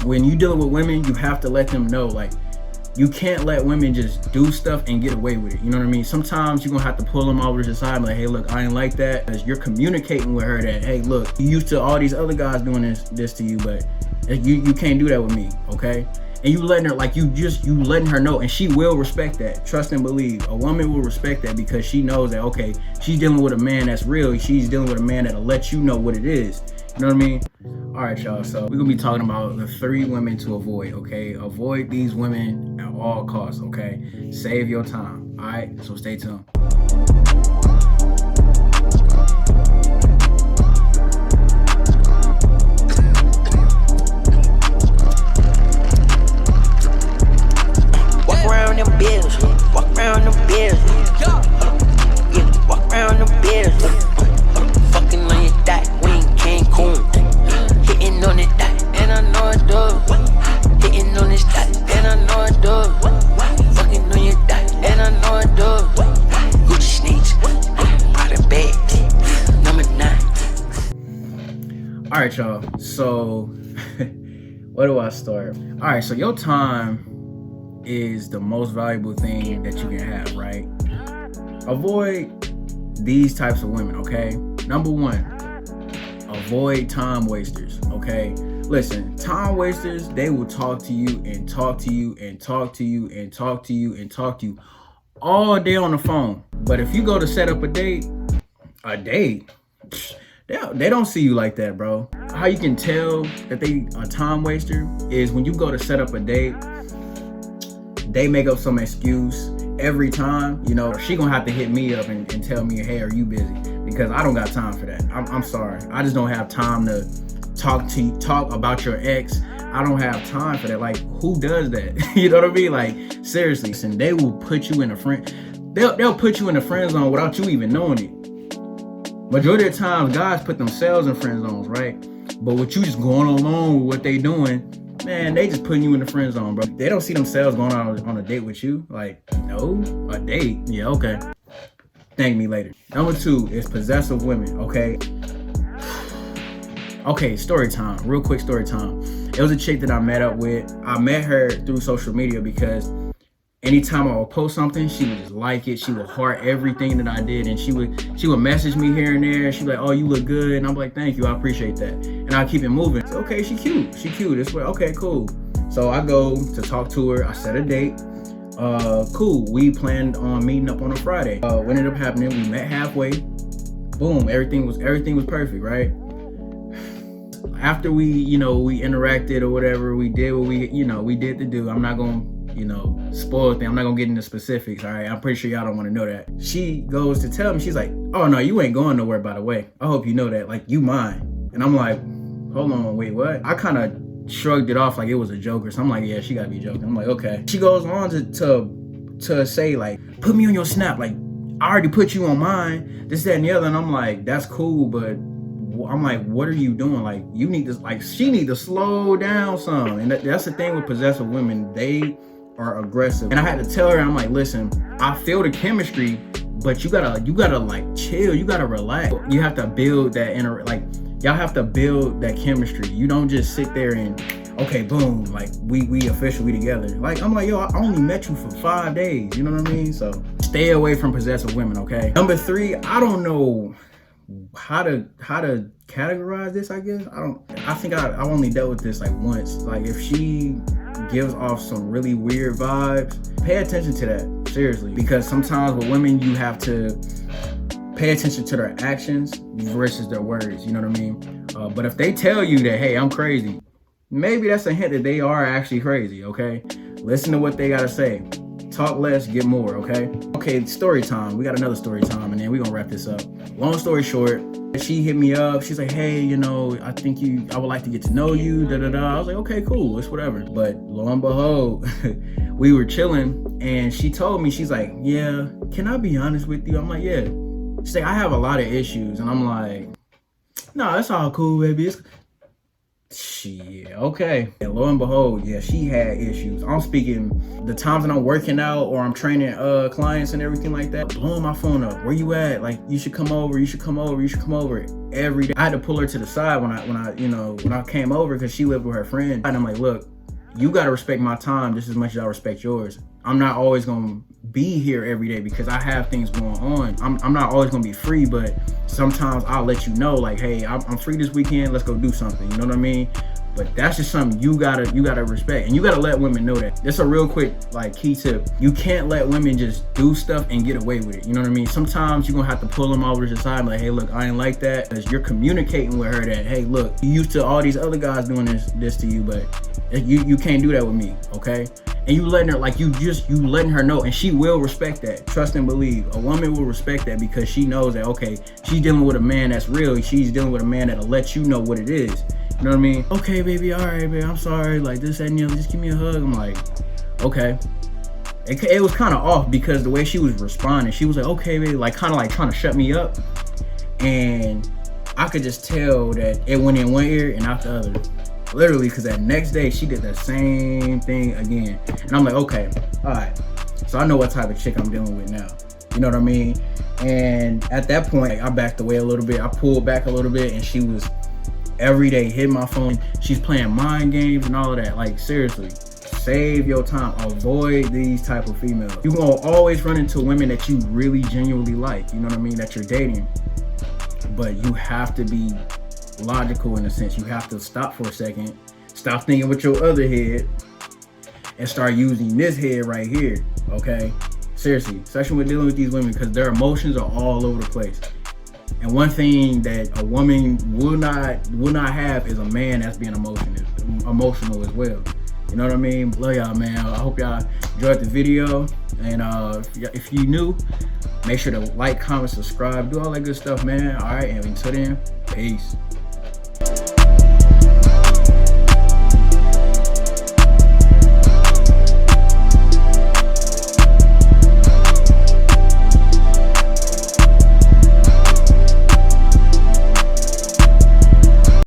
when you dealing with women, you have to let them know, like, you can't let women just do stuff and get away with it. You know what I mean? Sometimes you're gonna have to pull them over to the side and like, hey, look, I ain't like that. As you're communicating with her that, hey, look, you used to all these other guys doing this to you, but you can't do that with me, okay? And you letting her, like, you letting her know, and she will respect that. Trust and believe. A woman will respect that because she knows that, okay, she's dealing with a man that's real. She's dealing with a man that'll let you know what it is. You know what I mean? All right, y'all. So we're gonna be talking about the 3 women to avoid, okay? Avoid these women at all costs, okay? Save your time. All right, so stay tuned. Walk around them bills, walk around them bills. Yeah, walk around them bills. Fucking on your dot, we in Cancun. Hitting on it dot, and I know it does. Hitting on this dot, and I know it does. Fucking on your dot, and I know it does. Gucci sneaks, Prada bag, number 9. All right, y'all. So where do I start? All right, so your time is the most valuable thing that you can have, right? Avoid these types of women, okay? Number 1, avoid time wasters, okay? Listen, time wasters, they will talk to you and talk to you and talk to you and talk to you and talk to you all day on the phone. But if you go to set up a date, they don't see you like that, bro. How you can tell that they a time waster is when you go to set up a date, they make up some excuse every time. You know, she gonna have to hit me up and tell me, hey, are you busy? Because I don't got time for that. I'm sorry. I just don't have time to talk about your ex. I don't have time for that. Like, who does that? You know what I mean? Like, seriously. And they will put you in a they'll put you in a friend zone without you even knowing it. Majority of the time, guys put themselves in friend zones, right? But with you just going along with what they doing, man, they just putting you in the friend zone, bro. They don't see themselves going on a date with you. Like, no, a date? Yeah, okay. Thank me later. Number 2 is possessive women, okay? Okay, story time. Real quick story time. It was a chick that I met up with. I met her through social media because anytime I would post something, she would just like it. She would heart everything that I did, and she would message me here and there. She'd be like, oh, you look good. And I'm like, thank you, I appreciate that. And I keep it moving. So, okay, she cute. This way, okay, cool. So I go to talk to her. I set a date. Cool. We planned on meeting up on a Friday. What ended up happening, we met halfway. Boom, everything was perfect, right? After we interacted or whatever, we did what we did to do. I'm not gonna spoil thing. I'm not gonna get into specifics, all right? I'm pretty sure y'all don't want to know that. She goes to tell me, she's like, oh no, you ain't going nowhere, by the way. I hope you know that, like, you mine. And I'm like, hold on, wait, what? I kind of shrugged it off like it was a joke or something. Like, yeah, she gotta be joking. I'm like, okay. She goes on to say, like, put me on your Snap. Like, I already put you on mine, this, that, and the other. And I'm like, that's cool, but I'm like, what are you doing? Like, you need to, like, she need to slow down some. And that's the thing with possessive women. They are aggressive. And I had to tell her, I'm like, listen, I feel the chemistry, but you gotta like chill. You gotta relax. You have to build that y'all have to build that chemistry. You don't just sit there and, okay, boom, like we officially together. Like, I'm like, yo, I only met you for 5 days. You know what I mean? So stay away from possessive women, okay? Number 3, I don't know how to categorize this, I guess. I think I've only dealt with this like once. Like, if she gives off some really weird vibes, pay attention to that, seriously. Because sometimes with women, you have to pay attention to their actions versus their words, you know what I mean? But if they tell you that, hey, I'm crazy, maybe that's a hint that they are actually crazy, okay? Listen to what they gotta say. Talk less, get more, okay? Okay, story time. We got another story time, and then we're gonna wrap this up. Long story short, she hit me up. She's like, hey, I would like to get to know you, I was like, okay, cool, it's whatever. But lo and behold, we were chilling, and she told me, she's like, yeah, can I be honest with you? I'm like, yeah. She's like, I have a lot of issues. And I'm like, no, that's all cool, baby. Shit, okay. And lo and behold, yeah, she had issues. I'm speaking the times that I'm working out or I'm training clients and everything like that, blowing my phone up. Where you at? Like, you should come over, you should come over, you should come over every day. I had to pull her to the side when I came over because she lived with her friend. And I'm like, look, you gotta respect my time just as much as I respect yours. I'm not always gonna be here every day because I have things going on. I'm not always gonna be free, but sometimes I'll let you know, like, hey, I'm free this weekend, let's go do something, you know what I mean? But that's just something you gotta respect, and you gotta let women know that. That's a real quick like key tip. You can't let women just do stuff and get away with it, you know what I mean? Sometimes you're gonna have to pull them over to the side and like, hey, look, I ain't like that, because you're communicating with her that, hey, look, you used to all these other guys doing this to you, but you can't do that with me, okay? And you letting her, like, you letting her know, and she will respect that. Trust and believe. A woman will respect that because she knows that, okay, she's dealing with a man that's real. She's dealing with a man that'll let you know what it is. You know what I mean? Okay, baby, all right, baby, I'm sorry, like this, that, and the other, just give me a hug. I'm like, okay. It was kind of off because the way she was responding, she was like, okay, baby, like kind of like trying to shut me up. And I could just tell that it went in one ear and out the other. Literally, because that next day she did the same thing again. And I'm like, okay, all right. So I know what type of chick I'm dealing with now. You know what I mean? And at that point, I backed away a little bit. I pulled back a little bit, and she was every day hitting my phone. She's playing mind games and all of that. Like, seriously, save your time. Avoid these type of females. You're going to always run into women that you really genuinely like. You know what I mean? That you're dating. But you have to be logical in a sense. You have to stop for a second, stop thinking with your other head, and start using this head right here. Okay, seriously, especially when dealing with these women, because their emotions are all over the place. And one thing that a woman will not have is a man that's being emotional as well. You know what I mean? Love y'all, man. I hope y'all enjoyed the video, and if you new, make sure to like, comment, subscribe, do all that good stuff, man. All right, and until then, peace.